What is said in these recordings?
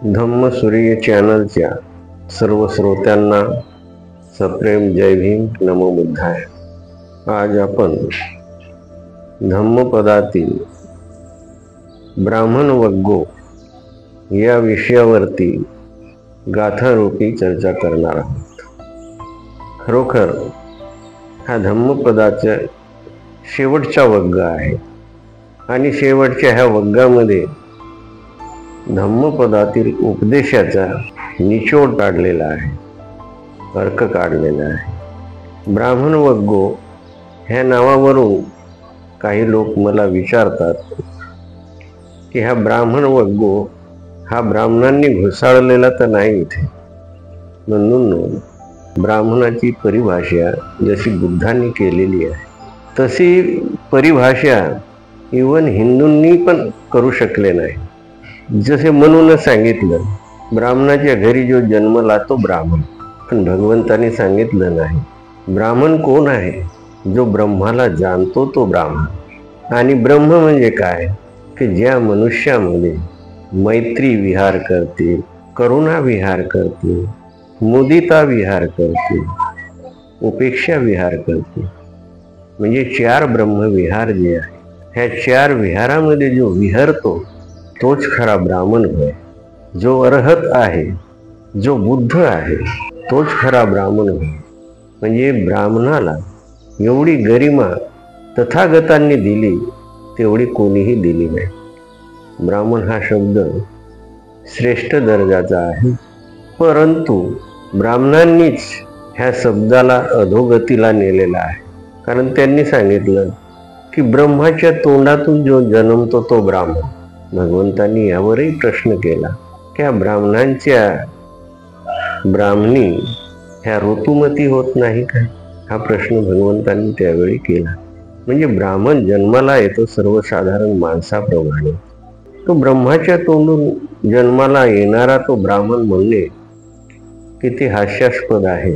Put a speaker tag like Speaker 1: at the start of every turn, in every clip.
Speaker 1: धम्मसूर्य चॅनलच्या सर्व श्रोत्यांना सप्रेम जय भीम नमो बुद्धाय। आज आपण धम्मपदातील ब्राह्मण वग्गो या विषयावरती गाथारूपी चर्चा करणार आहोत। खरोखर हा धम्मपदाचा शेवटचा वग्ग आहे आणि शेवटच्या ह्या वग्गामध्ये धम्मपदातील उपदेशाचा निचोड काढलेला आहे, अर्क काढलेला आहे। ब्राह्मण वग्गो ह्या नावावरून काही लोक मला विचारतात की हा ब्राह्मण वग्गो हा ब्राह्मणांनी घुसाळलेला तर नाही इथे, म्हणून ब्राह्मणाची परिभाषा जशी बुद्धांनी केलेली आहे तशी परिभाषा इवन हिंदूंनी पण करू शकले नाही। जसे म्हणूनच सांगितलं ब्राह्मणाच्या घरी जो जन्मला तो ब्राह्मण, पण भगवंतांनी सांगितलं नाही ब्राह्मण कोण आहे, जो ब्रह्माला जाणतो तो ब्राह्मण। आणि ब्रह्म म्हणजे काय की ज्या मनुष्यामध्ये मैत्री विहार करते, करुणा विहार करते, मुदिता विहार करते, उपेक्षा विहार करते, म्हणजे चार ब्रह्मविहार जे आहे ह्या चार विहारामध्ये जो विहरतो तोच खरा ब्राह्मण होय। जो अर्हत आहे, जो बुद्ध आहे तोच खरा ब्राह्मण होय। म्हणजे ब्राह्मणाला एवढी गरिमा तथागतांनी दिली तेवढी कोणीही दिली नाही। ब्राह्मण हा शब्द श्रेष्ठ दर्जाचा आहे, परंतु ब्राह्मणांनीच ह्या शब्दाला अधोगतीला नेलेला आहे। कारण त्यांनी सांगितलं की ब्रह्माच्या तोंडातून जो जन्मतो तो ब्राह्मण। भगवंतांनी यावरही प्रश्न केला की ब्राह्मणांच्या ब्राह्मणी ह्या ऋतुमती होत नाही का, हा प्रश्न भगवंतांनी त्यावेळी केला। म्हणजे ब्राह्मण जन्माला येतो सर्वसाधारण माणसाप्रमाणे, तो ब्रह्माच्या तोंडून जन्माला येणारा तो ब्राह्मण म्हणणे किती हास्यास्पद आहे,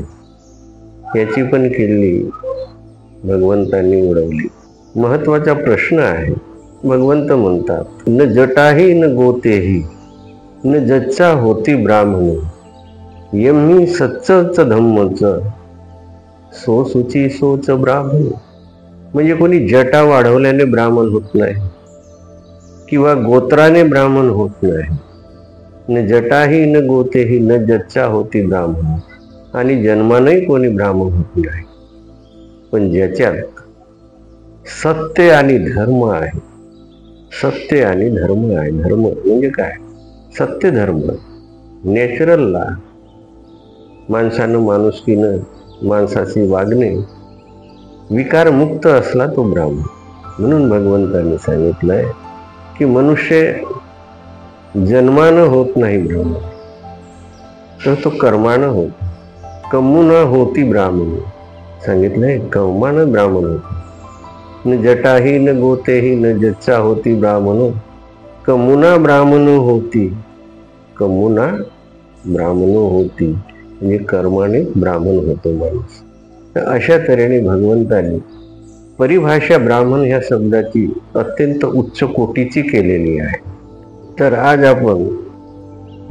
Speaker 1: याची पण किल्ली भगवंतांनी उडवली। महत्वाचा प्रश्न आहे। भगवंत म्हणतात न जटाही न गोतेही न जच्चा होती ब्राह्मण, यम्ही सच्चच धम्मच सो सुची सोच ब्राह्मण। म्हणजे कोणी जटा वाढवल्याने ब्राह्मण होत नाही किंवा गोत्राने ब्राह्मण होत नाही। न जटाही न गोतेही न जच्चा होती ब्राह्मण, आणि जन्मानेही कोणी ब्राह्मण होत नाही। पण ज्याच्यात सत्य आणि धर्म आहे, सत्य आणि धर्म आहे। धर्म म्हणजे काय, सत्य धर्म नॅचरलला माणसानं माणुसकीनं माणसाशी वागणे विकारमुक्त असला तो ब्राह्मण। म्हणून भगवंतांनी सांगितलंय की मनुष्य जन्मानं होत नाही ब्राह्मण, तर तो कर्मानं होतो। कमुना होती ब्राह्मण सांगितलंय, कर्मानं ब्राह्मण होतो। न जटाही न गोतेही न जच्चा होती ब्राह्मण, कमुना ब्राह्मण होती, कमुना ब्राह्मण होती, म्हणजे कर्माने ब्राह्मण होतो माणूस। तर अशा तऱ्हेने भगवंतांनी परिभाषा ब्राह्मण ह्या शब्दाची अत्यंत उच्च कोटीची केलेली आहे। तर आज आपण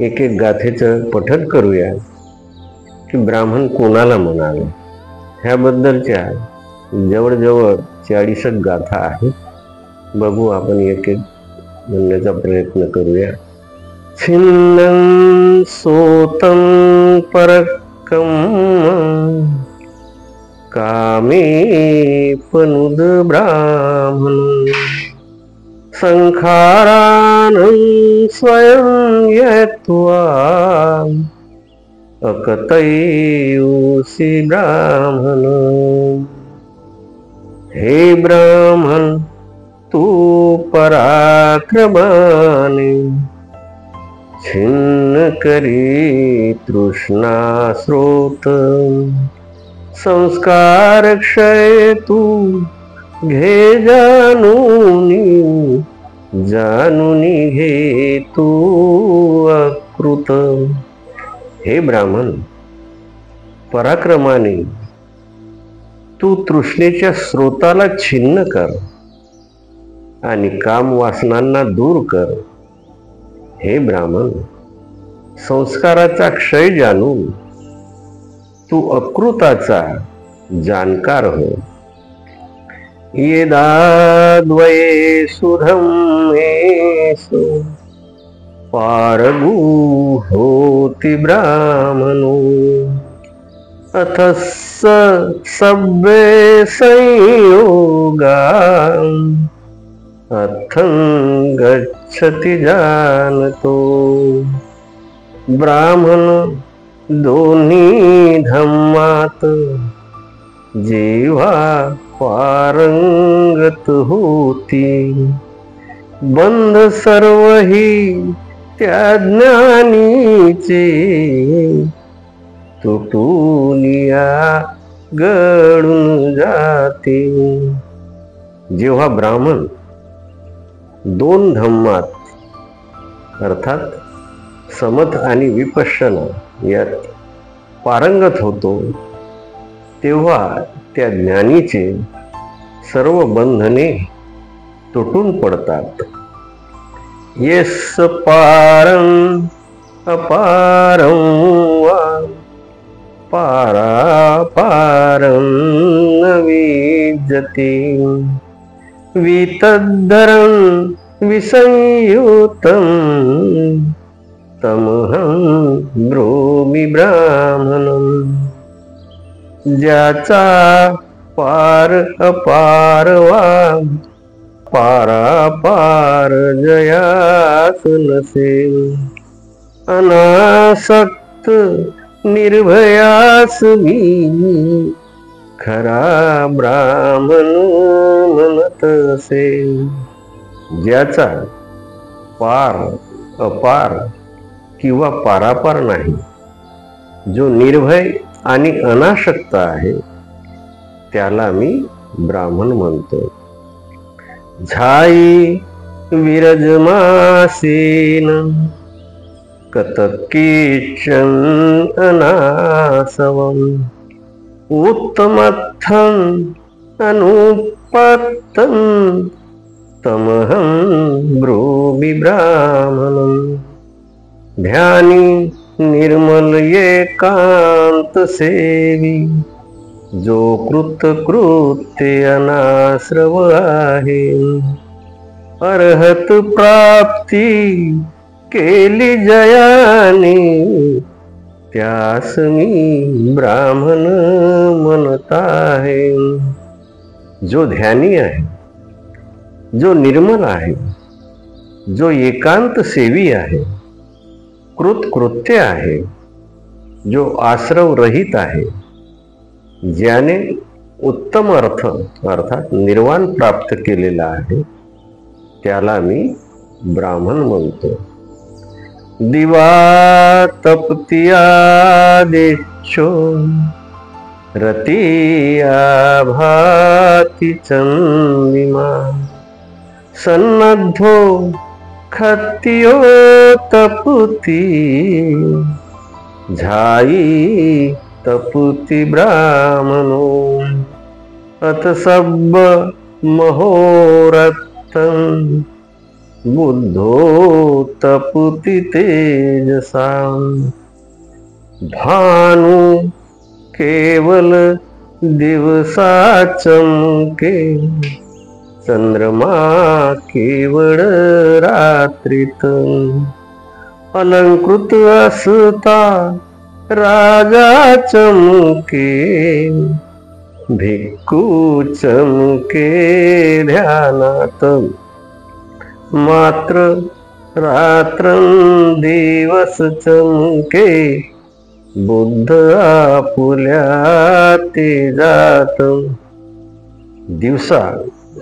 Speaker 1: एक एक गाथेचं पठण करूया की ब्राह्मण कोणाला म्हणावे। ह्याबद्दलच्या जवळजवळ 40 गाथा आहेत, बघू आपण एक एक म्हणण्याचा प्रयत्न करूया। छिन्नं सोतं परकं कामे पनुद ब्राह्मण, संखारानं स्वयं यत्वा अकतयोसी ब्राह्मण। हे ब्राह्मण तू पराक्रमाने छिन्न करी तृष्णा स्रोत, संस्कार क्षय तू घे जानुनी, जानुनी घे तू अकृत। हे ब्राह्मण पराक्रमाने तू तृष्णेच्या स्रोताला छिन्न कर आणि काम वासनांना दूर कर। हे ब्राह्मण संस्काराचा क्षय जाणून तू अकृताचा जाणकार हो. येदाद्वये सुधम्मेषु पारगू होति ब्राह्मणो अथ सब्बे संयोगा अथं गच्छति जानतो. ब्राह्मण दोन्ही धम्मात जेव्हा पारंगत होती, बंध सर्वही त्या ज्ञानीचे तुटूनिया गळून जाते. जेव्हा ब्राह्मण दोन धम्मात अर्थात समथ आणि विपश्यना यात पारंगत होतो, तेव्हा त्या ज्ञानीचे सर्व बंधने तुटून पडतात. येस पारं अपारं वा पारापारं न विद्यते वितद्धरं विसंयुतं तमहं ब्रूमि ब्राह्मणं. ज्याचा पार अपार वा पारापार जयास नसेल, अनासक्त निर्भयास मी खरा ब्राह्मण म्हणत असेल. ज्याचा पार अपार किंवा पारापार नाही, जो निर्भय आणि अनासक्त आहे, त्याला मी ब्राह्मण म्हणतो. झाई विरजमासेन कतकीचं अनासवम् उत्तमत्थं अनुपत्तं तमहं ब्रूमि ब्राह्मणं. ध्यानी निर्मल एकांत सेवी जो कृतकृत्य अनाश्रव आहे, अर्हत प्राप्ती केली जयाने त्यास मी ब्राह्मण म्हणत आहे. जो ध्यानी आहे, जो निर्मल आहे, जो एकांत सेवी आहे, कृतकृत्य आहे, जो आश्रव रहित आहे, ज्याने उत्तम अर्थ अर्थात निर्वाण प्राप्त केलेला आहे, त्याला मी ब्राह्मण म्हणतो. दिवा तपतिया देच्छो रतिया भाति चंदिमा सन्नद्धो खत्यो तपति झाई तपति ब्राह्मणो अथ सब्ब महोरतं बुद्धो तपति तेजसा. भानु केवल दिवसा चमके, चंद्रमा केवळ रात्रीत. अलंकृत असता राजा चमके, भिक्खू चमके ध्यानात. मात्र रात्रं दिवस चमके, बुद्ध आपुल्या तेजात. दिवसा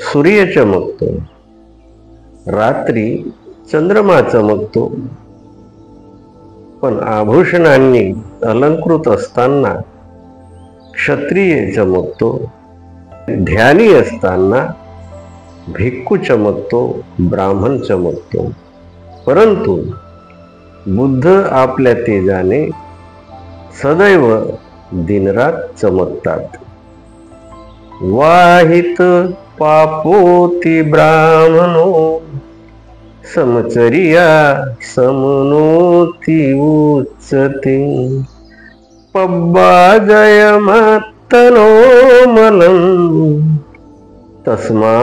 Speaker 1: सूर्य चमकतो, रात्री चंद्रमा चमकतो, पण आभूषणांनी अलंकृत असताना क्षत्रिय चमकतो, ध्यानी असताना भिक्खू चमकतो, ब्राह्मण चमकतो. परंतु बुद्ध आपल्या तेजाने सदैव दिनरात चमकतात. वाहित पापोति ब्राह्मणो समचर्या समनोती उच्चते पब्बा जयमत्तनो मलं तस्मा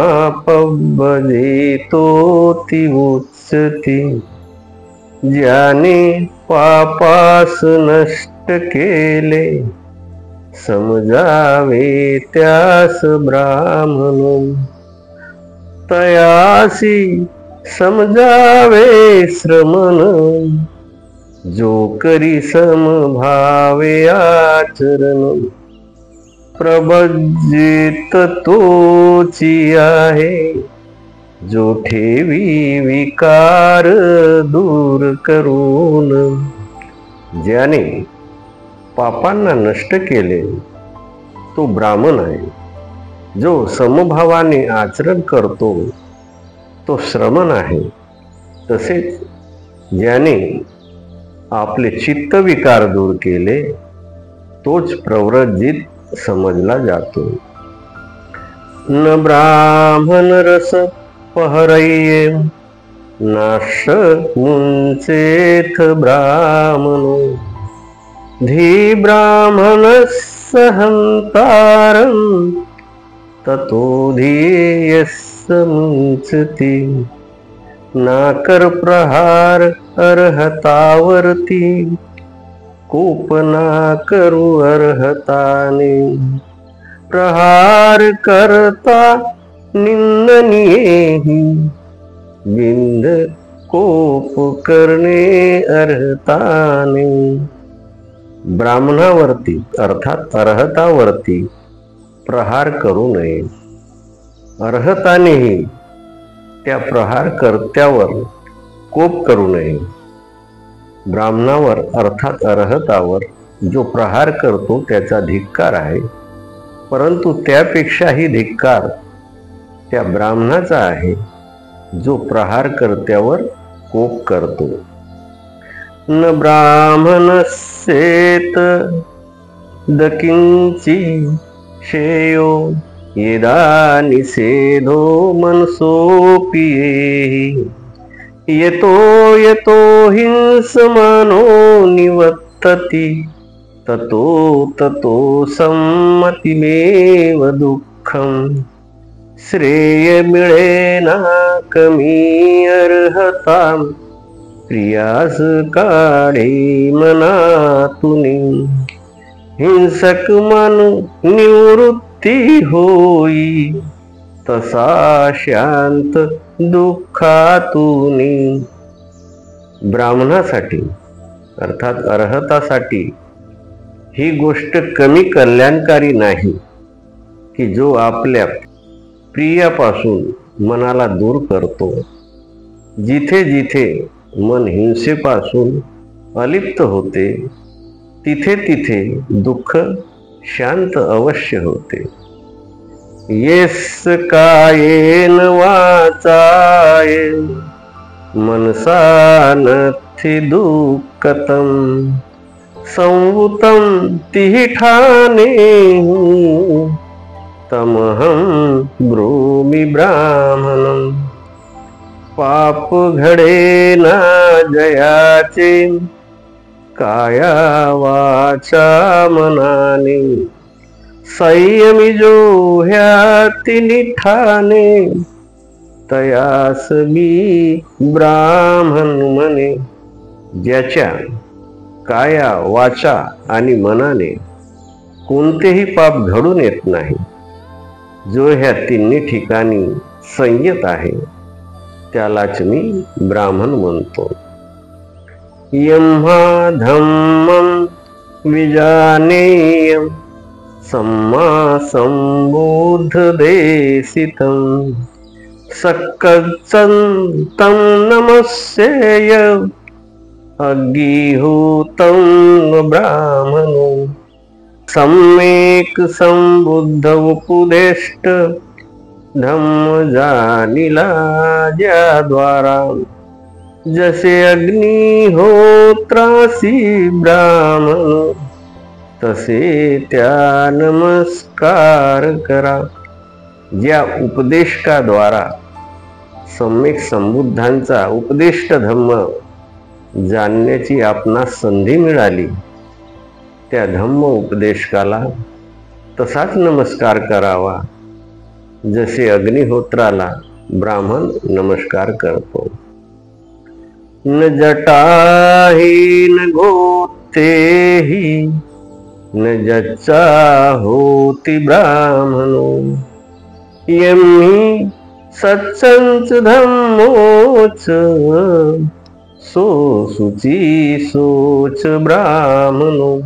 Speaker 1: पब्बजेतोती उच्चते ज्याने पापास नष्ट केले समजावे त्यास ब्राह्मण तयासी समजावे श्रमण जो करी समभावे आचरण प्रबज्जित तोची आहे जो ठेवी विकार दूर करून ज्याने पापांना नष्ट केले तो ब्राह्मण आहे जो समभावाने आचरण करतो तो श्रमण आहे तसेच ज्याने आपले चित्त विकार दूर केले तोच प्रव्रजित समजला जातो न ब्राह्मण रस पहरये नाश मुंचेथ ब्राह्मणो धी ब्राह्मण सहंतारं ततो ध्येयस्य मुंचति नाकर प्रहार अर्हतावरती कोप ना करू अर्हताने प्रहार करता निंदनीयेहि बिंद कोप करणे अर्हताने ब्राह्मणावरती अर्थात अर्हतावरती प्रहार करू नये अर्हतानेही त्या प्रहार कर्त्यावर कोप करू नये ब्राह्मणावर अर्थात अर्हतावर जो प्रहार करतो त्याचा धिक्कार आहे परंतु त्यापेक्षाही धिक्कार त्या ब्राह्मणाचा आहे जो प्रहार कर्त्यावर कोप करतो न ब्राह्मणस्येत दकिंची श्रेयो यदा निषेधो मनसोऽपि यतो यतो हिंसमानो निवर्तति ततो ततो सम्मतिमेव दुःखं श्रेय मिळेना कमी अर्हतां प्रियास काढे मनातुनी हिंसक मन निवृत्ती होई तसा शांत दुःखातुनी ब्राह्मणासाठी अर्थात अर्हतासाठी ही गोष्ट कमी कल्याणकारी नाही की जो आपल्या प्रियापासून मनाला दूर करतो जिथे जिथे मन हिंसेपासून अलिप्त होते तिथे तिथे दुःख शांत अवश्य होते येस कायेन वाचायेन मनसा नथि दुःखतं संवुतं तिहिठाने तमहं ब्रूमि ब्राह्मणं पाप घडे ना जयाचे काया वाचा मनाने संयमी जो ह्याती निठाने तयास मी ब्राह्मण म्हणे ज्याच्या काया वाचा आणि मनाने कोणतेही पाप घडून येत नाही जो ह्या तिन्ही ठिकाणी संयत आहे त्यालाच मी ब्राह्मण म्हणतो यम्हा धम्मं विजानेयं सम्मा संबुद्धदेशितं सक्कच्चन्तं नमस्येय अग्निहोतं ब्राह्मणो सम्यक् संबुद्ध उपदेष्ट धम्म जानिला ज्याद्वारा जसे अग्निहोत्रासी ब्राह्मण तसे त्या नमस्कार करा ज्या उपदेशकाद्वारा सम्यक संबुद्धांचा उपदिष्ट धम्म जाणण्याची आपणास संधी मिळाली, त्या धम्म उपदेशकाला तसाच नमस्कार करावा जसे अग्निहोत्राला ब्राह्मण नमस्कार करतो. न जटाही न गोतेही न जच्चा होती ब्राह्मणो, यम्ही सत्संच धम्मोच सो सुची सोच ब्राह्मणो.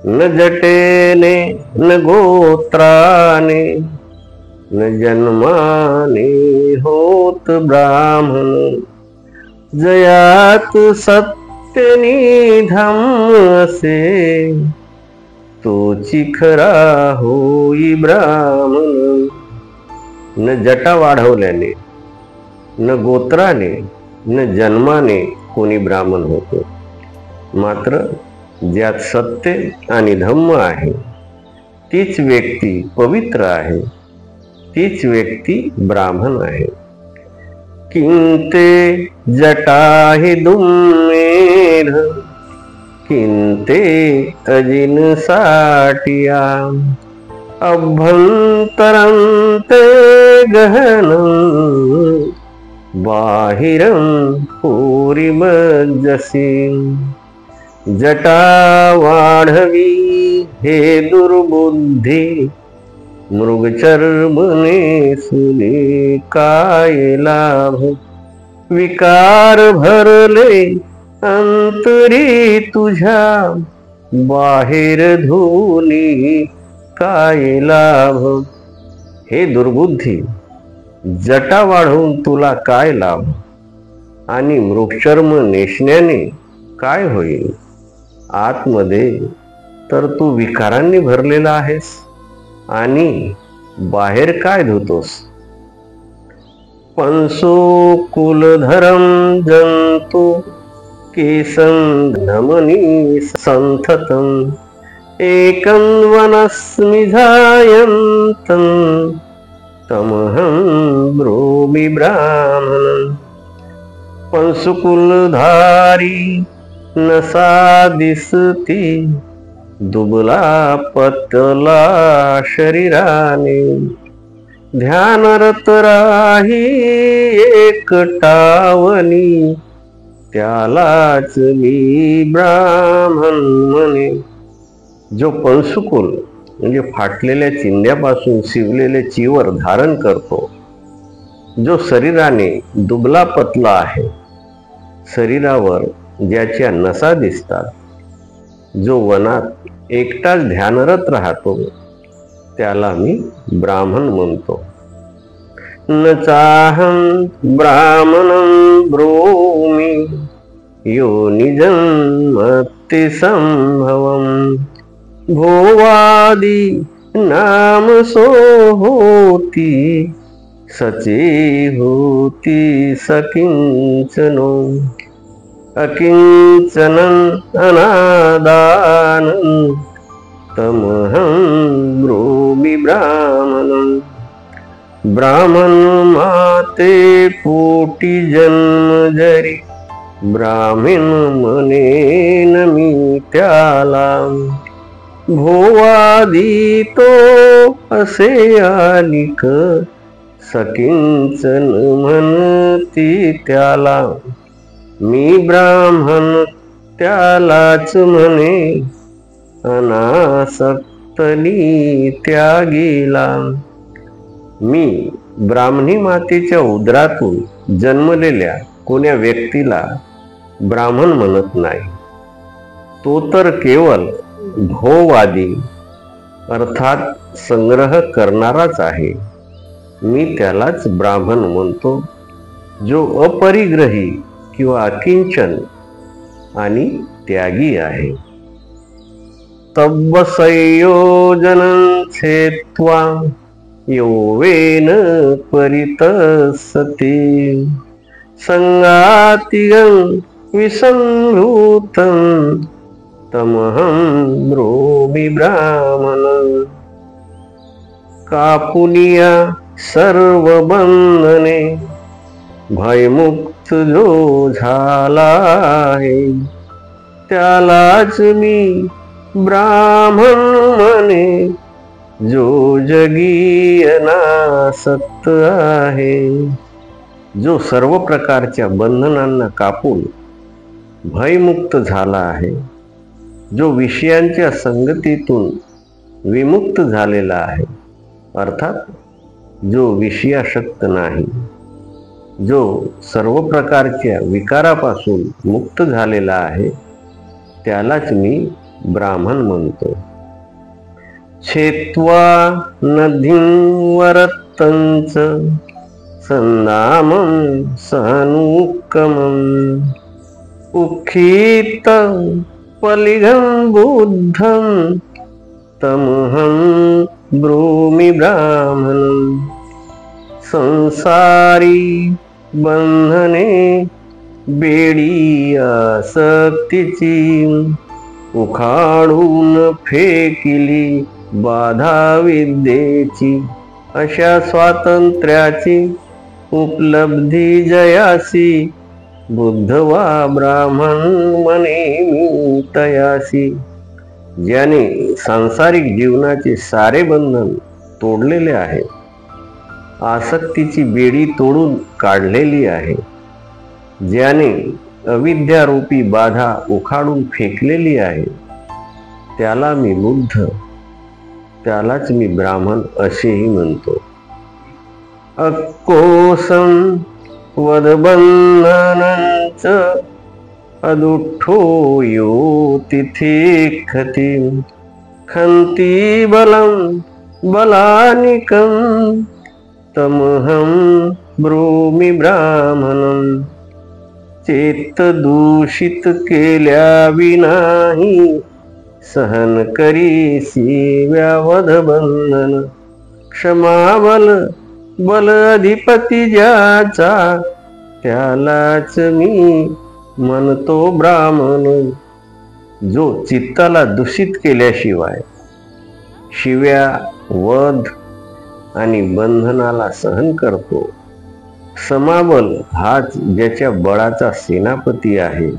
Speaker 1: न जटेने न गोत्राने न जन्माने होत ब्राह्मण, जयात सत्य निधम्म असे तोची खरा होई ब्राह्मण. न जटा वाढवल्याने न गोत्राने न जन्माने कोणी ब्राह्मण होतो, मात्र ज्यात सत्य आणि धम्म आहे तीच व्यक्ती पवित्र आहे, तीच व्यक्ती ब्राह्मण आहे. किंते जटाहि दुम्मेध किंते अजिन साटिया, अभ्यंतरंते गहनं बाहिरं पुरी मज्जसी. जटा वाढवी हे दुर्बुद्धी, मृगचर्मने सुने काय लाभ. विकार भरले अंतरी तुझ्या, बाहेर धुनी काय लाभ. हे दुर्बुद्धी, जटा वाढवून तुला काय लाभ आणि मृगचर्म नेसण्याने काय होईल. आतमध्ये तर तू विकारांनी भरलेला आहेस आणि बाहेर काय धुतोस. पंसो कुलधरम जंतु केसं नमनी संथतं, एकं वनस्मि जायन्तं तमहं ब्रूमि ब्राह्मणं. पंसकुलधारी नसा दिसती, दुबला पतला शरीराने, ध्यानरत राही एकटावनी, त्यालाच मी ब्राह्मण म्हणे. जो पंसकुल म्हणजे फाटलेल्या चिंध्यापासून शिवलेले चीवर धारण करतो, जो शरीराने दुबला पतला आहे, शरीरावर ज्याच्या नसा दिसतात, जो वनात एकटाच ध्यानरत राहतो, त्याला मी ब्राह्मण म्हणतो. न चाहं ब्राह्मणं ब्रूमि योनिजन्मति संभवं, भोवादि नाम सो होती सचे होती सकिंचनो. अकिंचनं अनादानं तमहं ब्रूमि ब्राह्मणं. ब्राह्मण माते पोटी जन्म जरी, ब्राह्मण म्हणेन मी त्याला. भोवादी तो असे आलिक, सकिंचन म्हणती त्याला. मी ब्राह्मण त्यालाच म्हणे, अनासक्तनी त्यागीला. मी ब्राह्मणी मातेच्या उदरातून जन्मलेल्या कोण्या व्यक्तीला ब्राह्मण म्हणत नाही. तो तर केवळ भोवादी अर्थात संग्रह करणाराच आहे. मी त्यालाच ब्राह्मण म्हणतो, जो अपरिग्रही किंवा अकिंचन आणि त्यागी आहे. तब्ब संयोजनं छेत्वा योवेन परितस्सति, संगातिगं विसंभूतं तमहं ब्रूमि ब्राह्मणं. कापुनिया सर्व बंधने, भयमुक्त जो झाला आहे त्यालाच मी ब्राह्मण म्हणे, जो जगी अनासक्त आहे. जो सर्व प्रकारच्या बंधनांना कापून भयमुक्त झाला आहे, जो विषयांच्या संगतीतून विमुक्त झालेला आहे, अर्थात जो विषयासक्त नाही, जो सर्व प्रकारच्या विकारापासून मुक्त झालेला आहे, त्यालाच मी ब्राह्मण म्हणतो. छेत्वा नदीं वरत्तंच संधामं सहनुक्कमं, उख्खित पलिघं बुद्धं तमहं ब्रूमि ब्राह्मणं. संसारी बंधने बेडी आसक्तीची, उखाडून फेकिली बाधा विद्येची. अशा स्वातंत्र्याची उपलब्धी जयासी, बुद्धवा ब्राह्मण म्हणे मी तयासी. ज्याने सांसारिक जीवनाचे सारे बंधन तोडलेले आहे, आसक्तीची बेडी तोडून काढलेली आहे, ज्याने अविद्यारूपी बाधा उखाडून फेकलेली आहे, त्याला मी बुद्ध, त्यालाच मी ब्राह्मण असेही म्हणतो. अक्कोसं वदबंधनंच अदुठ्ठो यो तिथिखति, खंती बलं बलानिकं तमहं ब्रूमि ब्राह्मणं. चेत दूषित केल्या विनाही, सहन करीसी व्यावध बंधन. क्षमाबल बल अधिपती ज्याचा, त्यालाच मी म्हणतो ब्राह्मण. जो चित्ताला दूषित केल्याशिवाय शिव्या, वध आणि बंधनाला सहन करतो, समाबल हाच ज्याच्या बळाचा सेनापती आहे,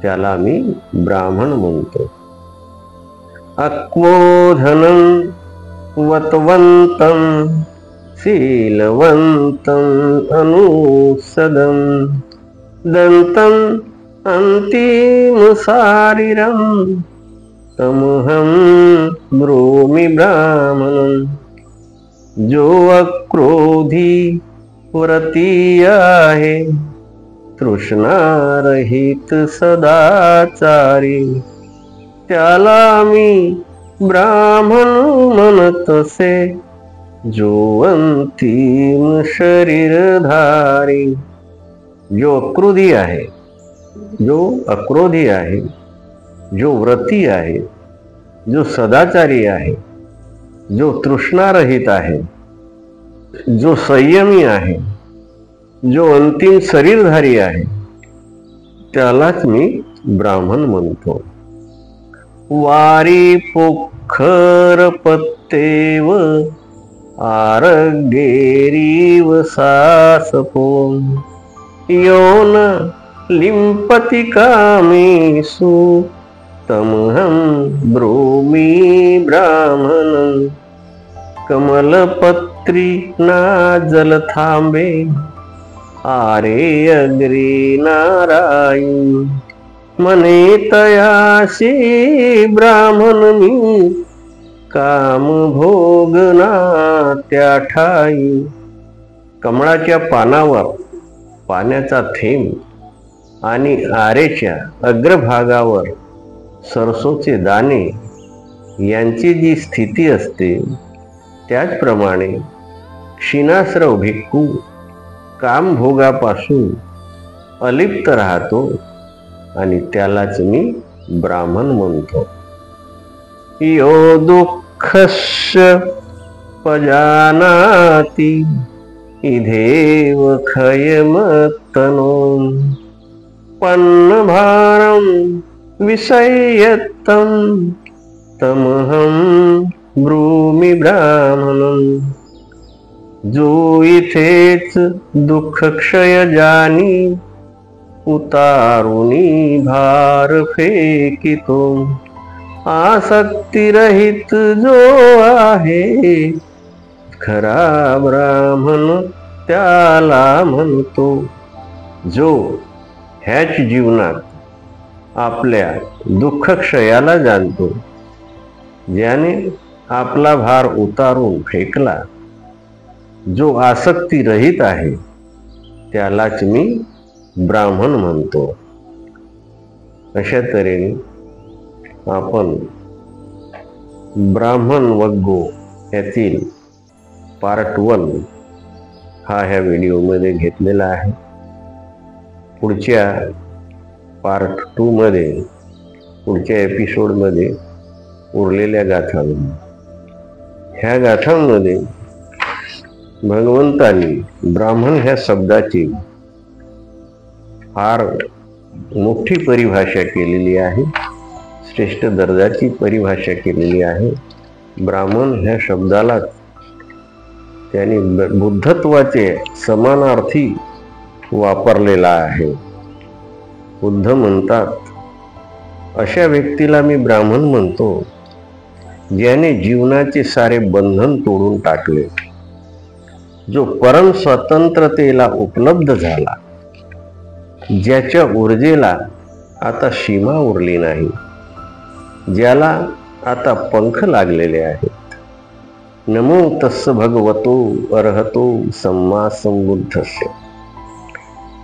Speaker 1: त्याला मी ब्राह्मण म्हणतो. अक्वोधनं वतवंतं शीलवंतं अनुसदं, दंतं अंतिमशारीरं तमहं ब्रूमि ब्राह्मणं. जो अक्रोधी व्रती आहे, तृष्णारहित सदाचारी, त्याला मी ब्राह्मण म्हणतसे. जो अंतिम शरीरधारी, जो अक्रोधी आहे, जो अक्रोधी आहे, जो व्रती आहे, जो सदाचारी आहे, जो तृष्णारहित आहे, जो संयमी आहे, जो अंतिम शरीरधारी आहे, त्यालाच मी ब्राह्मण म्हणतो. वारी पोखर पत्तेव आरगेरीव सासपो, योन लिंपति कामेषु तमहं ब्रूमि ब्राह्मणं. कमलपत्री ना जलथांबे, आरे अग्री नारायण. मने तयासी ब्राह्मण मी, काम भोगना त्या ठाई. कमळाच्या पानावर पाण्याचा थेंब आणि आरेच्या अग्रभागावर सरसोचे दाणे यांची जी स्थिती असते, त्याचप्रमाणे क्षीणाश्रव भिक्खू कामभोगापासून अलिप्त राहतो आणि त्यालाच मी ब्राह्मण म्हणतो. यो दुःखस्य पजानाति, इधेव खयमत्तनो. पन्नभारं विषयत्तं तमहं ब्रूमि ब्राह्मणं. जो इथेच दुःख क्षय जानी, उतारुनी भार फेकितो, आसक्ती रहित जो आहे, खरा ब्राह्मण त्याला म्हणतो. जो ह्याच जीवनात आपल्या दुःख क्षयाला जाणतो, ज्याने आपला भार उतारून फेकला, जो आसक्ती रहित आहे, त्यालाच मी ब्राह्मण म्हणतो. अशा तऱ्हेने आपण ब्राह्मण वग्गो यातील पार्ट 1 हा ह्या व्हिडिओमध्ये घेतलेला आहे. पुढच्या पार्ट 2 मध्ये, पुढच्या एपिसोडमध्ये उरलेल्या गाथांमध्ये, ह्या गाथांमध्ये भगवंतांनी ब्राह्मण ह्या शब्दाची फार मोठी परिभाषा केलेली आहे, श्रेष्ठ दर्जाची परिभाषा केलेली आहे. ब्राह्मण ह्या शब्दाला त्यांनी बुद्धत्वाचे समानार्थी वापरलेला आहे. बुद्ध म्हणतात, अशा व्यक्तीला मी ब्राह्मण म्हणतो ज्याने जीवनाचे सारे बंधन तोडून टाकले, जो परम स्वतंत्रतेला उपलब्ध झाला, ज्याच्या ऊर्जेला आता सीमा उरली नाही, ज्याला आता पंख लागलेले आहेत. नमो तस्स भगवतो अर्हतो सम्मा संबुद्धस्य.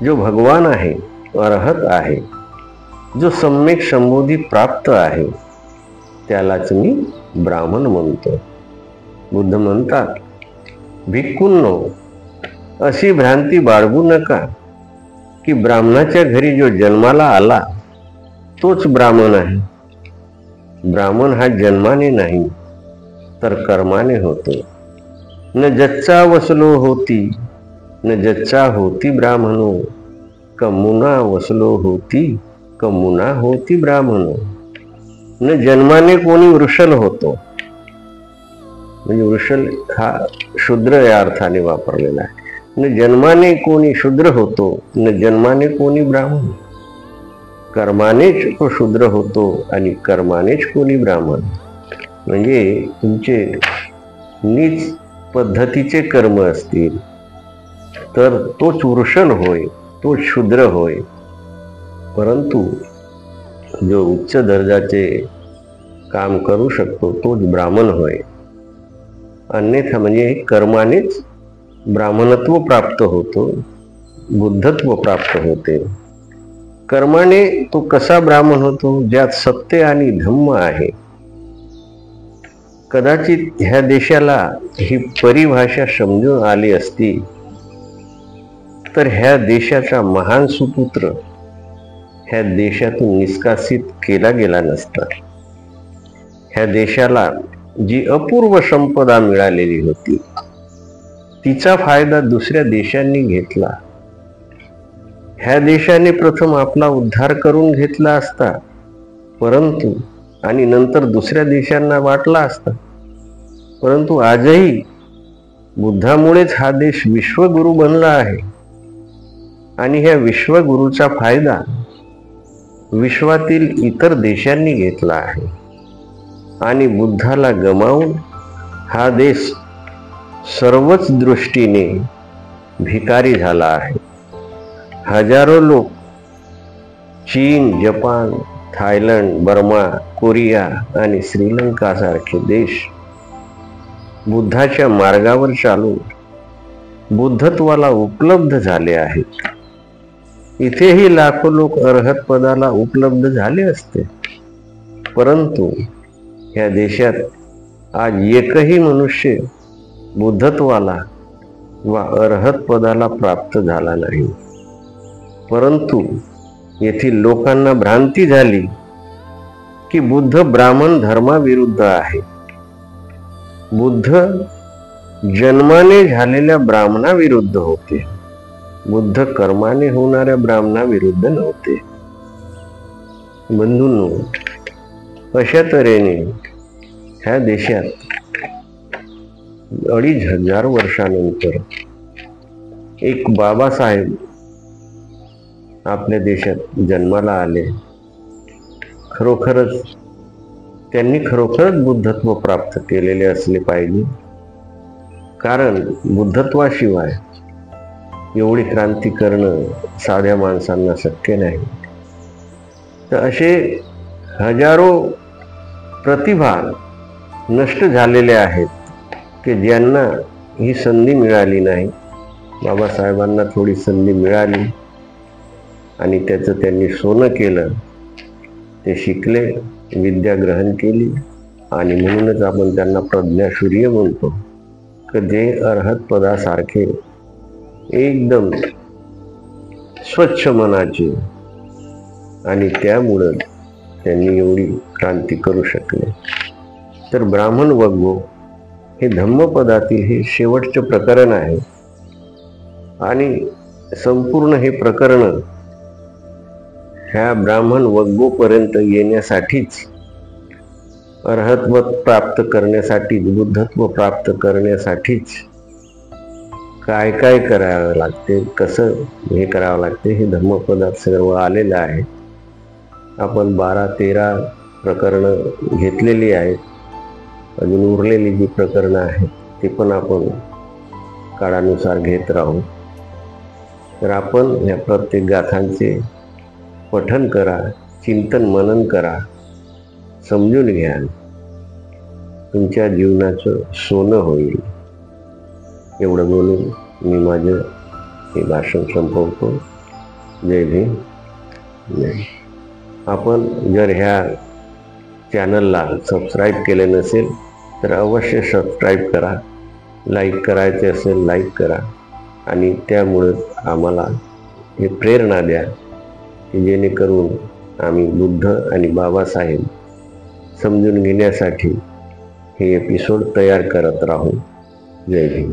Speaker 1: जो भगवान आहे, अर्हत आहे, जो सम्यक संबोधी प्राप्त आहे, त्यालाच मी ब्राह्मण म्हणतो. बुद्ध म्हणतात, भिक्खूंनो, अशी भ्रांती बाळगू नका की ब्राह्मणाच्या घरी जो जन्माला आला तोच ब्राह्मण आहे. ब्राह्मण हा जन्माने नाही तर कर्माने होतो. न जच्चा वसलो होती, न जच्चा होती ब्राह्मणो, कमुना वसलो होती, कमुना होती ब्राह्मणो. न जन्माने कोणी वृषल होतो, म्हणजे वृषल हा शूद्र या अर्थाने वापरलेला आहे. न जन्माने कोणी शूद्र होतो, न जन्माने कोणी ब्राह्मण. कर्मानेच तो शूद्र होतो आणि कर्मानेच कोणी ब्राह्मण. म्हणजे तुमचे नीच पद्धतीचे कर्म असतील तर तोच वृषल होय, तोच शूद्र होय. परंतु जो उच्च दर्जाचे काम करू शकतो तोच ब्राह्मण होय. अन्यथा म्हणजे कर्मानेच ब्राह्मणत्व प्राप्त होतो, बुद्धत्व प्राप्त होते. कर्माने तो कसा ब्राह्मण होतो, ज्यात सत्य आणि धम्म आहे. कदाचित ह्या देशाला ही परिभाषा समजून आली असती तर ह्या देशाचा महान सुपुत्र ह्या देशातून निष्कासित केला गेला नसता. ह्या देशाला जी अपूर्व संपदा मिळालेली होती तिचा फायदा दुसऱ्या देशांनी घेतला. ह्या देशाने प्रथम आपला उद्धार करून घेतला असता, परंतु आणि नंतर दुसऱ्या देशांना वाटला असता. परंतु आजही बुद्धामुळेच हा देश विश्वगुरु बनला आहे आणि ह्या विश्वगुरूचा फायदा विश्वातील इतर देशांनी घेतला आहे. आणि बुद्धाला गमावून हा देश सर्वच दृष्टीने भिकारी झाला आहे. हजारो लोक चीन, जपान, थायलंड, बर्मा, कोरिया आणि श्रीलंका सारखे देश बुद्धाच्या मार्गावर चालून बुद्धत्वाला उपलब्ध झाले आहेत. इथेही लाखो लोक अर्हत पदाला उपलब्ध झाले असते, परंतु या देशात आज एकही मनुष्य बुद्धत्वाला वा अर्हत पदाला प्राप्त झाला नाही. परंतु येथील लोकांना भ्रांती झाली की बुद्ध ब्राह्मण धर्माविरुद्ध आहे. बुद्ध जन्माने झालेल्या ब्राह्मणाविरुद्ध होते, बुद्ध कर्माने होणाऱ्या ब्राह्मणाविरुद्ध नव्हते. बंधूंनो, अशा तऱ्हेने ह्या देशात 2,500 वर्षानंतर एक बाबासाहेब आपल्या देशात जन्माला आले. त्यांनी खरोखरच बुद्धत्व प्राप्त केलेले असले पाहिजे, कारण बुद्धत्वाशिवाय एवढी क्रांती करणं साध्या माणसांना शक्य नाही. तर असे हजारो प्रतिभा नष्ट झालेले आहेत की ज्यांना ही संधी मिळाली नाही. बाबासाहेबांना थोडी संधी मिळाली आणि त्याचं त्यांनी सोनं केलं. ते शिकले, विद्या ग्रहण केली आणि म्हणूनच आपण त्यांना प्रज्ञासूर्य म्हणतो. की जे अरहत पदासारखे एकदम स्वच्छ मनाचे आणि त्यामुळं त्यांनी एवढी क्रांती करू शकले. तर ब्राह्मण वग्गो हे धम्मपदातील हे शेवटचे प्रकरण आहे आणि संपूर्ण हे प्रकरण ह्या ब्राह्मण वग्गोपर्यंत येण्यासाठीच, अर्हत्व प्राप्त करण्यासाठीच, बुद्धत्व प्राप्त करण्यासाठीच काय काय करावं लागते, कसं हे करावं लागते, हे धम्मपदात सर्व आलेलं आहे. आपण 12-13 प्रकरणं घेतलेली आहेत. अजून उरलेली जी प्रकरणं आहेत ते पण आपण काळानुसार घेत राहू. तर आपण ह्या प्रत्येक गाथांचे पठन करा, चिंतन मनन करा, समजून घ्या, तुमच्या जीवनाचं सोनं होईल. एवढं बोलून मी माझं हे भाषण संपवतो. जय भीम. जय. आपण जर ह्या चॅनलला सबस्क्राईब केले नसेल तर अवश्य सबस्क्राईब करा. लाईक करायचे असेल लाईक करा आणि त्यामुळे आम्हाला हे प्रेरणा द्या की जेणेकरून आम्ही बुद्ध आणि बाबासाहेब समजून घेण्यासाठी हे एपिसोड तयार करत राहू. जय भीम.